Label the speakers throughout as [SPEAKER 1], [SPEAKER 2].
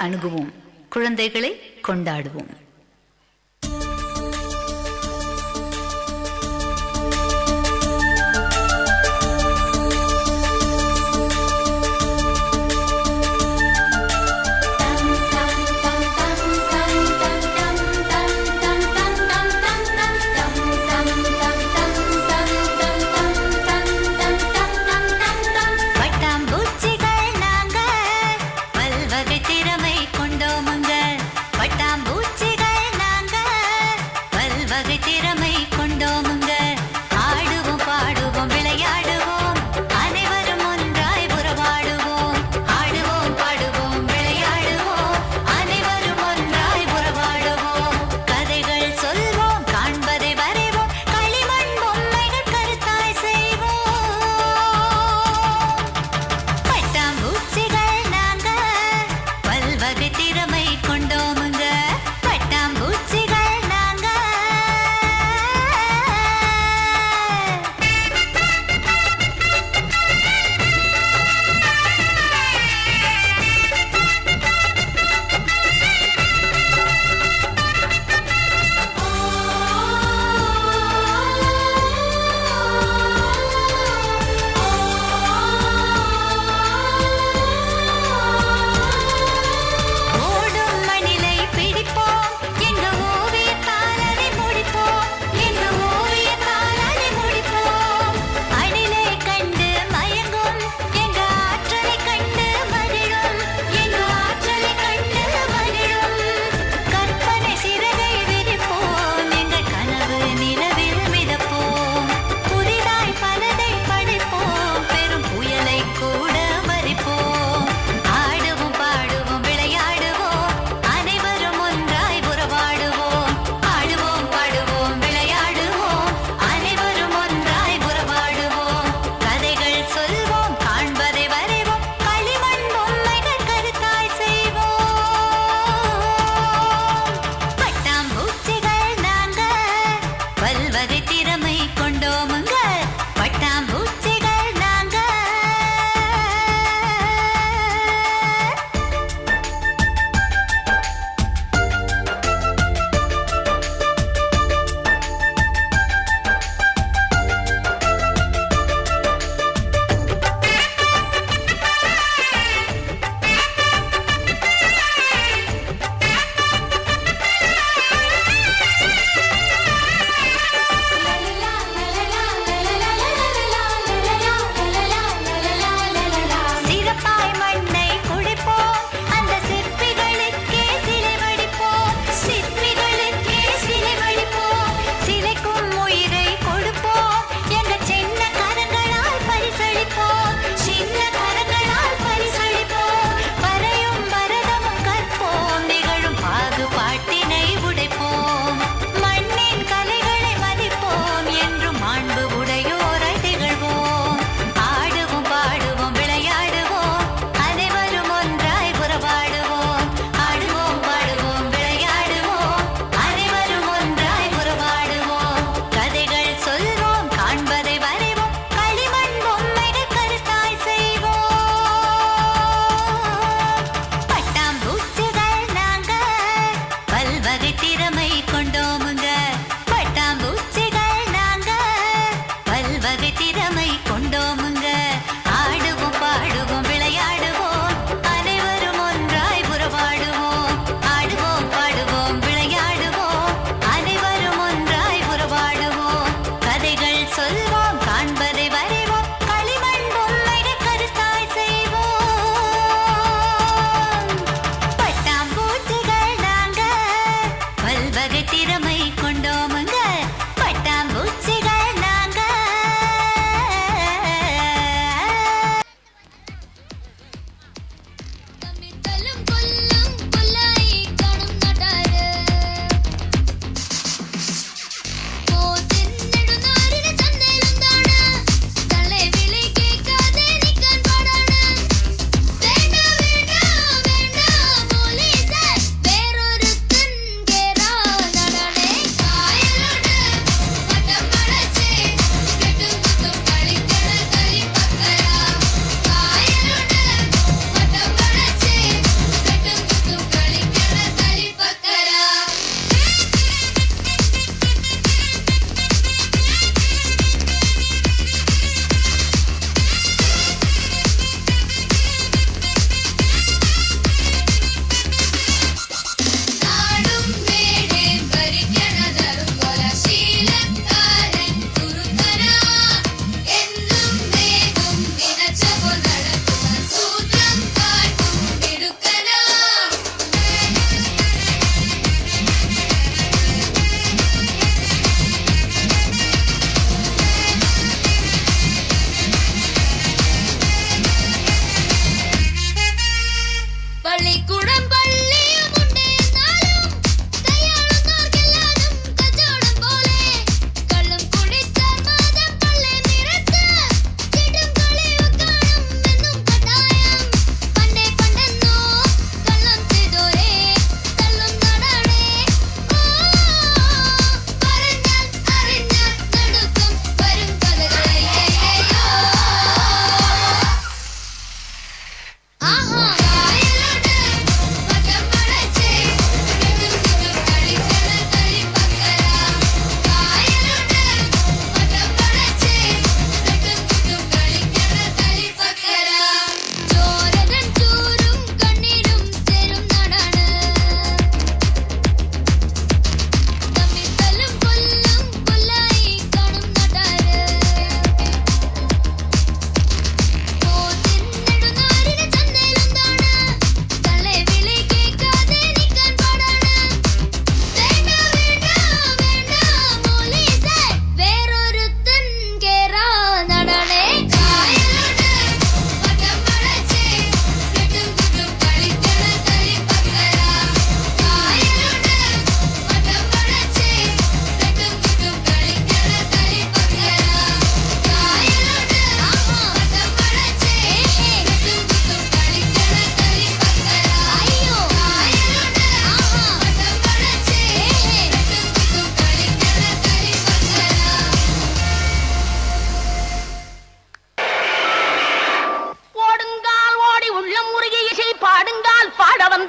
[SPEAKER 1] அணுகுவோம், குழந்தைகளை கொண்டாடுவோம்.
[SPEAKER 2] திறமை கொண்டோமுங்க பட்டாம்பூச்சிகள்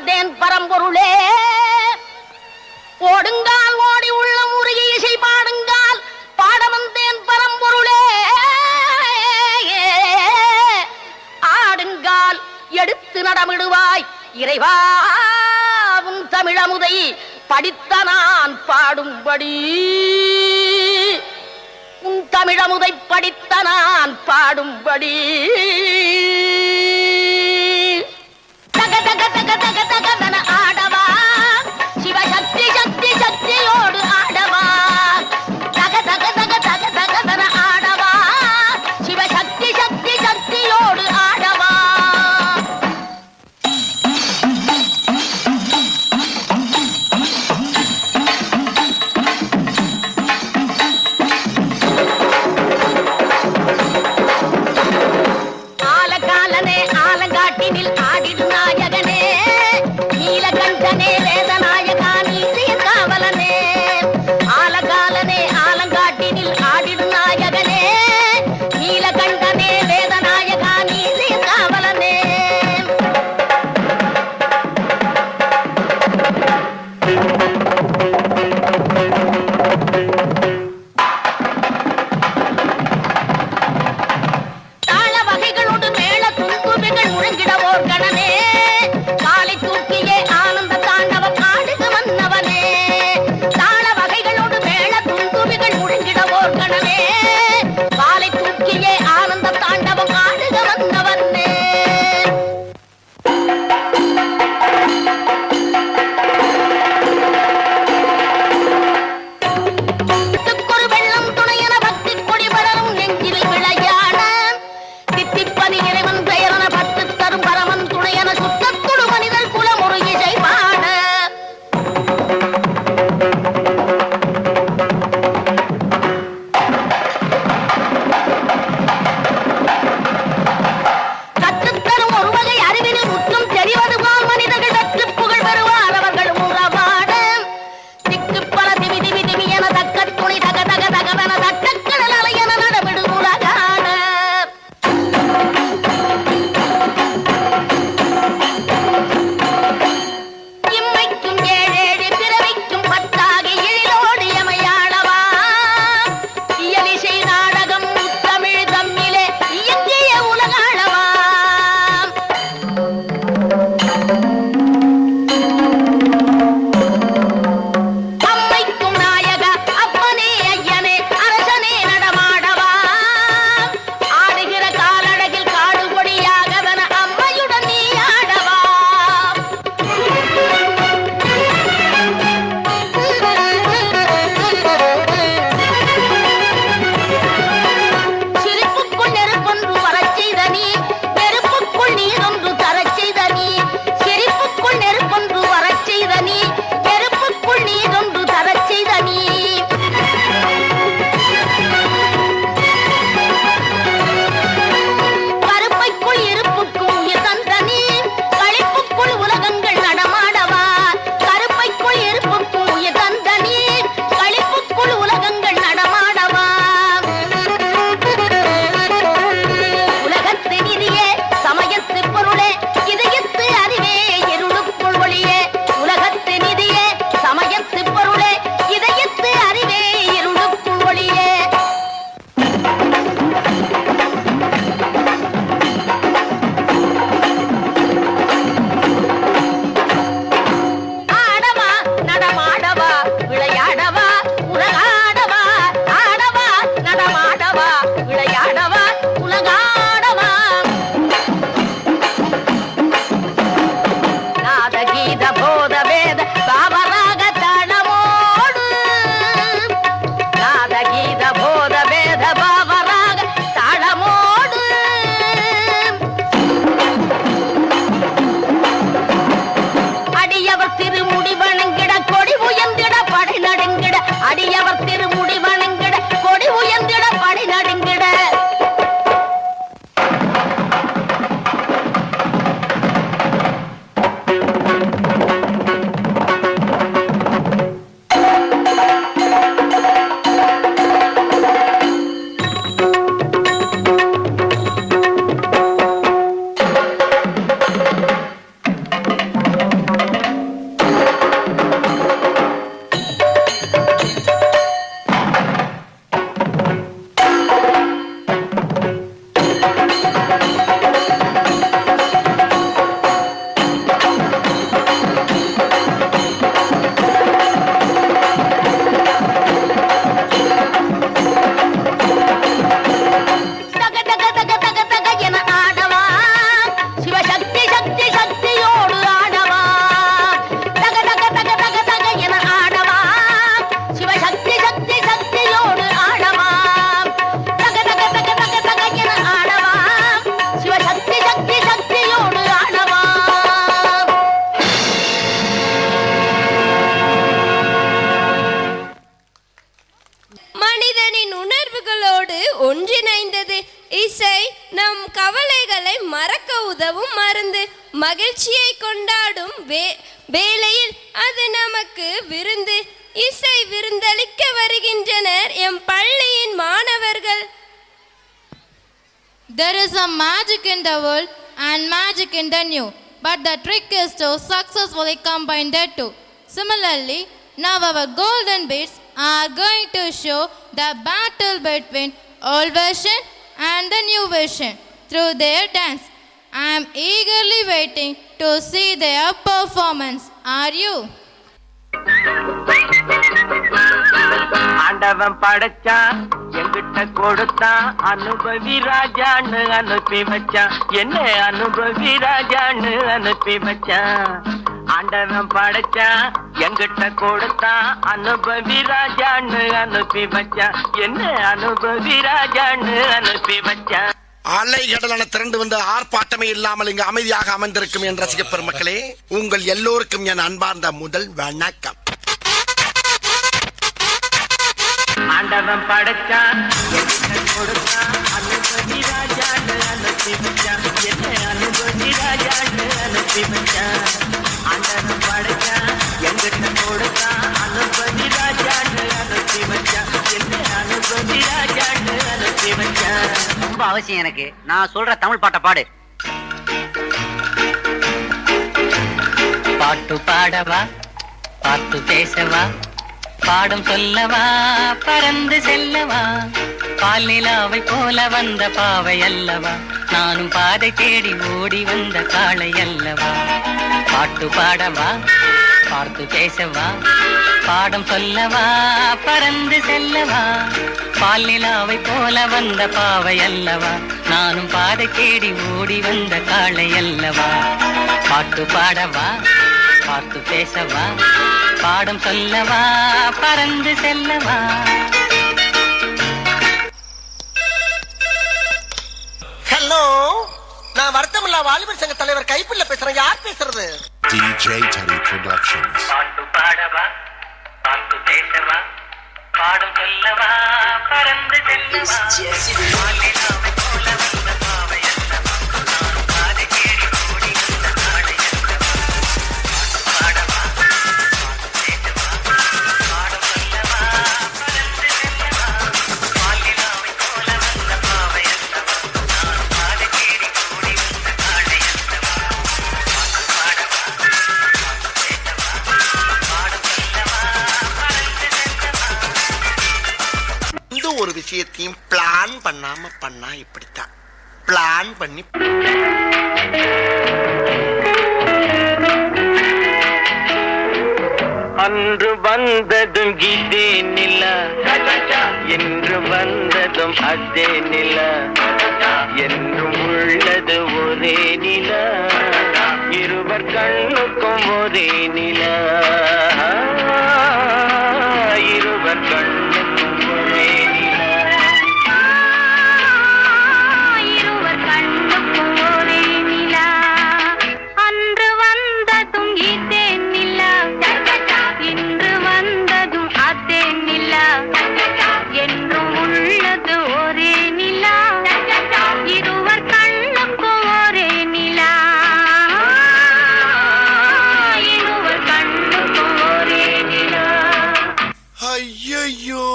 [SPEAKER 2] வந்தேன் பரம்பொருளே. ஓடுங்கால் ஓடி உள்ள முருகி இசை பாடுங்கால் பாட வந்தேன் பரம்பொருளே. ஆடுங்கால் எடுத்து நடமிடுவாய் இறைவாவும் தமிழமுதை படித்த நான் பாடும்படி. உன் தமிழமுதை படித்த நான் பாடும்படி. தக தக தக தக தகதன ஆடவா சிவசக்தி சக்தி சக்தியோடு ஆடவா. தக தக தக தக தகதன ஆடவா சிவசக்தி சக்தி சக்தியோடு ஆடவா. ஆலகாலனே ஆலங்காட்டினில் ஆடிடும் நாயகனே. நீலகண்டனே வேதநாயகா நீதிய காவலனே. ஆலகாலனே ஆலங்காட்டினில் ஆடிடும் நாயகனே. நீலகண்டனே வேதநாயகா நீதிய காவலனே. தாள வகைகளோடு மேள துன்புகள் முழங்கிடவோர் கணமே. காலை தூக்கியே ஆனந்த தாண்டவம் ஆடுக மன்னவனே. தாள வகைகளோடு மேள துன்புகள் முழங்கிடவோர் கணமே. காலை தூக்கியே ஆனந்த தாண்டவம் ஆடுக மன்னவனே. ஒரு வெள்ளம் துணையன பக்தி கொடி வளரும் நெஞ்சில் விளையாட. தித்திப்பதி இறைவன் பெயரன பட்டு தரும் பரமன் துணையன
[SPEAKER 3] மகிழ்ச்சியை கொண்டாடும் வேளையில் அது நமக்கு விருந்து. இசை விருந்தளிக்க வருகின்றனர் எம் பள்ளியின் மாணவர்கள்.
[SPEAKER 4] There is a magic in the world and magic in the new, but the trick is to successfully combine the two. Similarly, now our golden beats are going to show the battle between old version and the new version through their dance. I am eagerly waiting to see their performance. Are you?
[SPEAKER 5] ஆண்டவன் படைச்சான் எங்கிட்ட கொடுத்தான் அனுபவி ராஜான்னு அனுப்பி வச்சான் என்ன அனுபவி ராஜான்னு அனுப்பி வச்சான் ஆண்டவன் படைச்சான் எங்கிட்ட கொடுத்தான் அனுபவி ராஜான்னு அனுப்பி வச்சான் என்ன அனுபவி ராஜான்னு அனுப்பி வச்சான்.
[SPEAKER 6] அலை கடலான திரண்டு வந்து ஆர்ப்பாட்டமே இல்லாமல் இங்கு அமைதியாக அமர்ந்திருக்கும் என் ரசிக பெருமக்களே, உங்கள் எல்லோருக்கும் என் அன்பார்ந்த முதல் வணக்கம்.
[SPEAKER 5] ஆண்டவன் படைச்சான் எங்கிட்ட கொடுத்தான் அனுபவி ராஜான்னு அனுப்பி வச்சான் என்ன அனுபவி ராஜான்னு அனுப்பி வச்சான் ஆண்டவன் படைச்சான் எங்கிட்ட கொடுத்தான் அனுபவி ராஜான்னு அனுப்பி வச்சான் என்ன அனுபவி ராஜான்னு அனுப்பி வச்சான்.
[SPEAKER 7] ரொம்ப அவசியம் எனக்கு. நான் சொல்ற தமிழ் பாட்டை பாடு. பாட்டு பாடவா, பாட்டு பேசவா, பாடும் சொல்லவா, பறந்து செல்லவா, பால் நிலாவை போல வந்த பாவை அல்லவா, நானும் பாதை தேடி ஓடி வந்த காளை அல்லவா. பாட்டு பாடவா, பார்த்து பேசவா, பாடம் சொல்லவா, பறந்து செல்லவா, பால் நிலாவை போல வந்த பாவை அல்லவா, நானும் பாதை தேடி ஓடி வந்த காளை அல்லவா. பாட்டு பாடவா, பார்த்து பேசவா, பாடம் சொல்லவா, பறந்து செல்லவா.
[SPEAKER 6] ஹலோ, நான் வருத்தமில்லா வாலிபர் சங்க தலைவர் கைப்பிள்ள பேசுறேன். யார் பேசுறது?
[SPEAKER 8] DJ Teddy Productions.
[SPEAKER 5] பாட்டு பாடவா, பாட்டு பேசவா, பாடும் சொல்லவா, பறந்து செல்லவா, பால் நிலாவை போல வந்த பாவை அல்லவா, நான் பாதை தேடி ஓடி வந்த காளை அல்லவா. பாட்டு பாடவா, பாட்டு பேசவா, பாடும் சொல்லவா, பறந்து செல்லவா, பால் நிலாவை போல வந்த பாவை அல்லவா, நான் பாதை தேடி ஓடி வந்த காளை அல்லவா. பாட்டு பாடவா, பாட்டு பேசவா, பாடும் சொல்லவா, பறந்து செல்லவா.
[SPEAKER 6] இந்த ஒரு விஷயத்தையும் பிளான் பண்ணாம பண்ணா இப்படித்தான். பிளான் பண்ணி
[SPEAKER 5] அன்று வந்ததும் இதே நிலா, என்று வந்ததும் அதே நிலா, என்றும் உள்ளது ஒரே நிலா, இருவர் கண்ணுக்கும் ஒரே நிலா, இருவர் கண்ணுக்கும் ஒரே நிலா,
[SPEAKER 2] இருவர் கண்ணுக்கும் ஒரே நிலா. அன்று வந்ததும் இதே நிலா, இன்று வந்ததும் அதே நிலா, என்றும் உள்ளது ஒரே நிலா, இருவர் கண்ணுக்கும் ஒரே நிலா, இருவர் கண்ணுக்கும் ஒரே நிலா.
[SPEAKER 6] ஐயோ,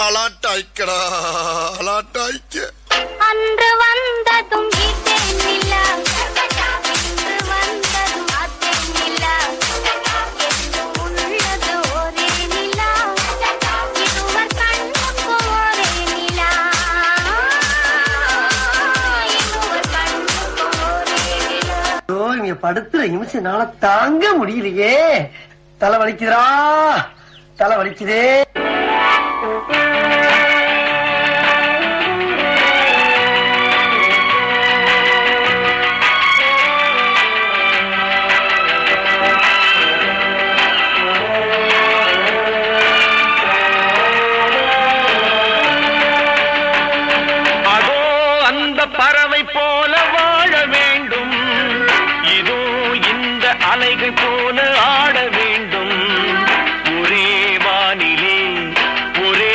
[SPEAKER 6] அலாட்டாய்க்கடா, அலாட்டாய்க்க.
[SPEAKER 2] அன்று வந்ததும் இதே நிலா, இன்று வந்ததும் அதே நிலா, என்றும் உள்ளது ஒரே நிலா, இருவர் கண்ணுக்கும் ஒரே நிலா, இருவர் கண்ணுக்கும் ஒரே நிலா.
[SPEAKER 9] இங்க படுத்துற நிமிஷம்னால தாங்க முடியலையே. தலை வலிக்குதுடா, தலை வலிக்குதே.
[SPEAKER 5] அதோ அந்த பறவை போல வாழ வேண்டும், இதோ இந்த அலைகள் போல ஆட வேண்டும், ஒரே வானிலே ஒரே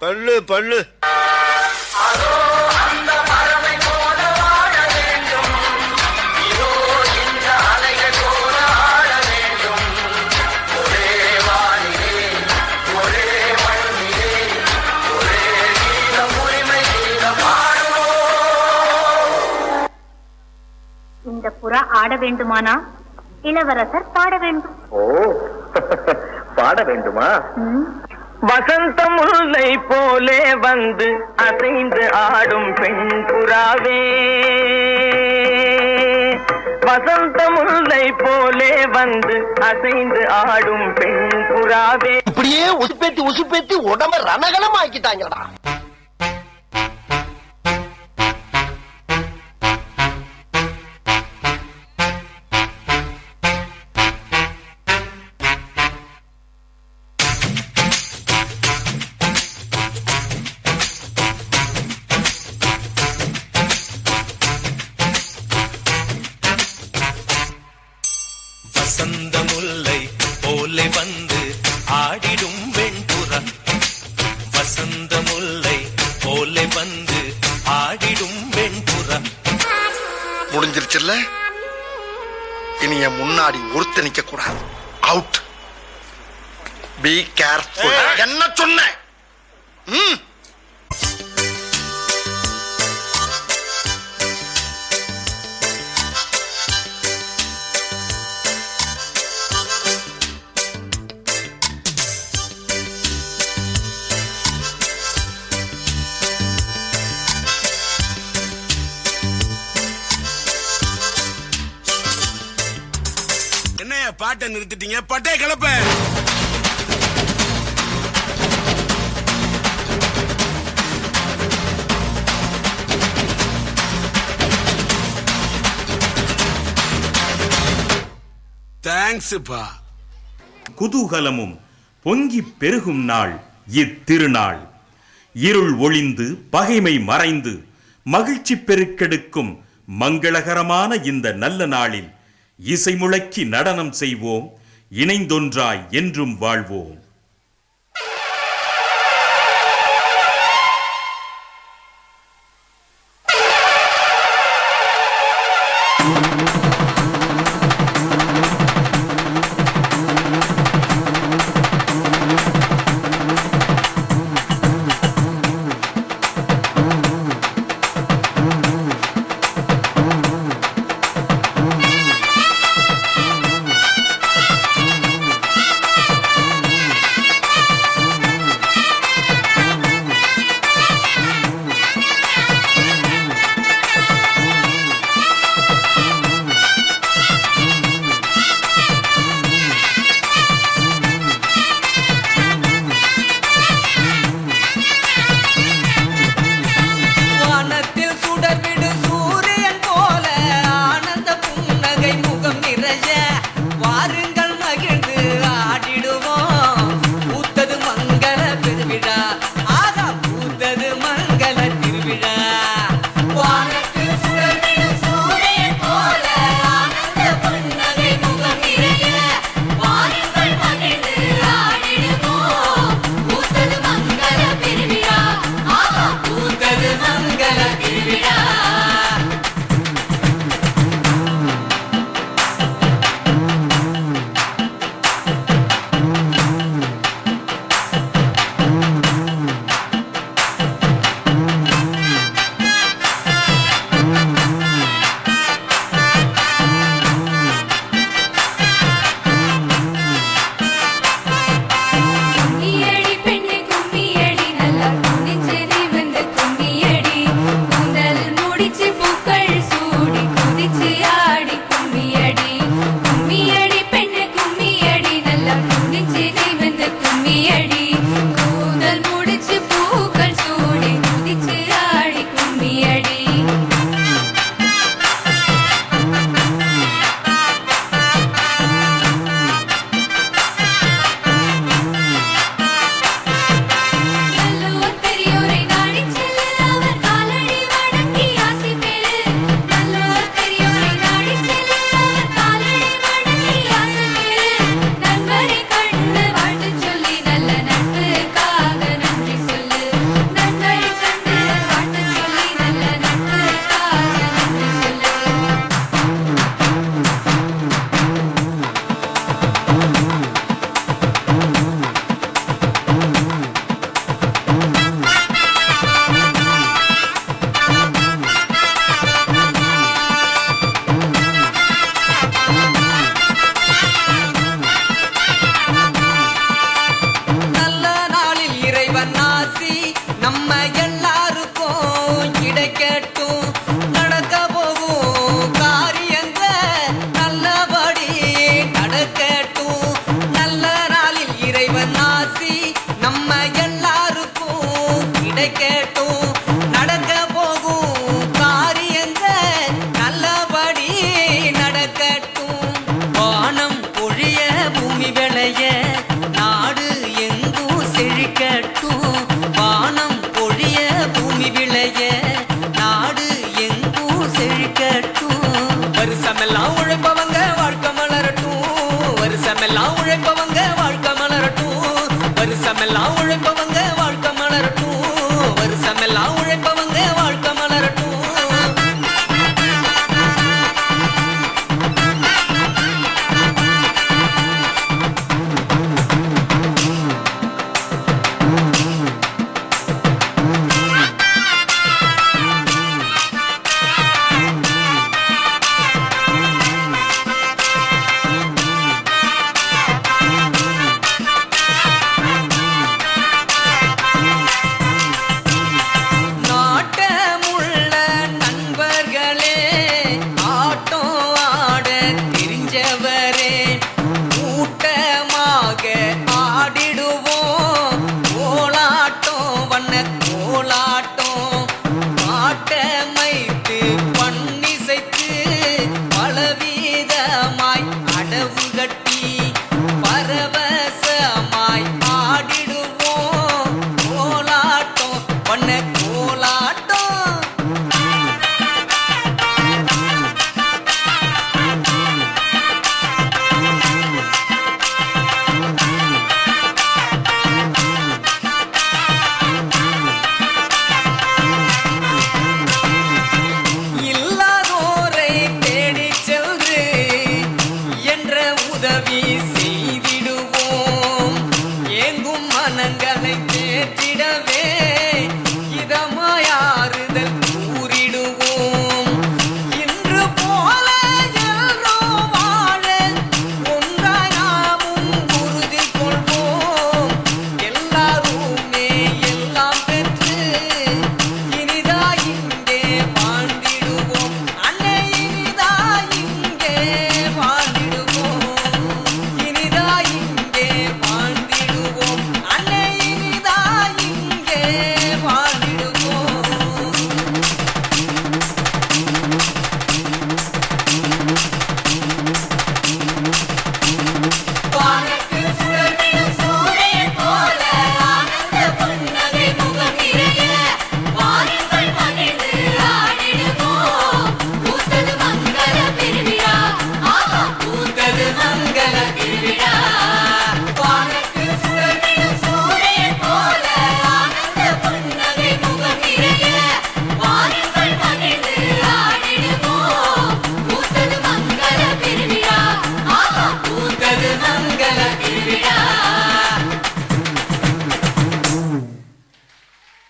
[SPEAKER 6] பல்லு பல்லு.
[SPEAKER 2] இந்த புறா ஆட வேண்டுமானா இளவரசர் பாட வேண்டும்.
[SPEAKER 5] ஓ பாட வேண்டுமா? வசந்த முல்லை போலே வந்து அசைந்து ஆடும் பெண் புறாவே, வசந்த முல்லை போலே வந்து அசைந்து ஆடும் பெண் புறாவே.
[SPEAKER 9] இப்படியே உசுப்பேத்தி உடம்ப ரணகலம் ஆக்கிட்டாங்கடா.
[SPEAKER 10] வசந்த முல்லை போலே வந்து ஆடிடும் வெண்புறா, வசந்த முல்லை போலே வந்து ஆடிடும் வெண்புறா.
[SPEAKER 6] முடிஞ்சிருச்சுல்ல, இனி என் முன்னாடி ஒருத்த நிக்க கூடாது. அவுட். Be careful. என்ன சொன்ன?
[SPEAKER 10] பாட்டை நிறுத்திட்டீங்க, பட்டே கிளப்ப. தேங்க்ஸ் பா.
[SPEAKER 11] குதூகலமும் பொங்கி பெருகும் நாள் இத்திருநாள். இருள் ஒளிந்து பகைமை மறைந்து மகிழ்ச்சி பெருக்கெடுக்கும் மங்களகரமான இந்த நல்ல நாளில் இசை முழக்கி நடனம் செய்வோம், இணைந்தொன்றாய் என்றும் வாழ்வோம்.